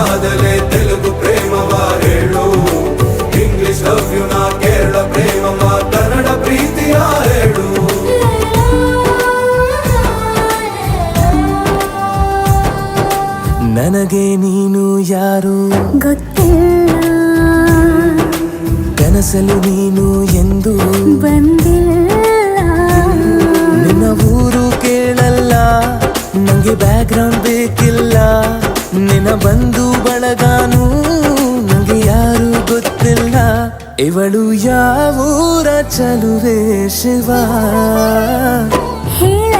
ಆದಲೆ ತೆಲುಗು ಪ್ರೇಮವ ಹೇಳು, English love you ನಾ ಕೇರಳ ಪ್ರೇಮವ ಕನ್ನಡ ಪ್ರೀತಿಯ ಹೇಳು. ನನಗೆ ನೀನು ಯಾರು ಗೊತ್ತಿಲ್ಲ, ಕನಸಲು ನೀನು ಎಂದು ಬಂದಿಲ್ಲ. ನಿನ್ನ ಊರು ಕೇಳಲ್ಲ, ನಂಗೆ ಬ್ಯಾಕ್ಗ್ರೌಂಡ್ ಬೇಕಿಲ್ಲ. ನಿನ್ನ ಬಂಧು ಬಳಗಾನು ನಂಗೆ ಯಾರು ಗೊತ್ತಿಲ್ಲ. ಇವಳು ಯಾವೂರ ಚಲುವೆ ಶಿವ ಹೇಳ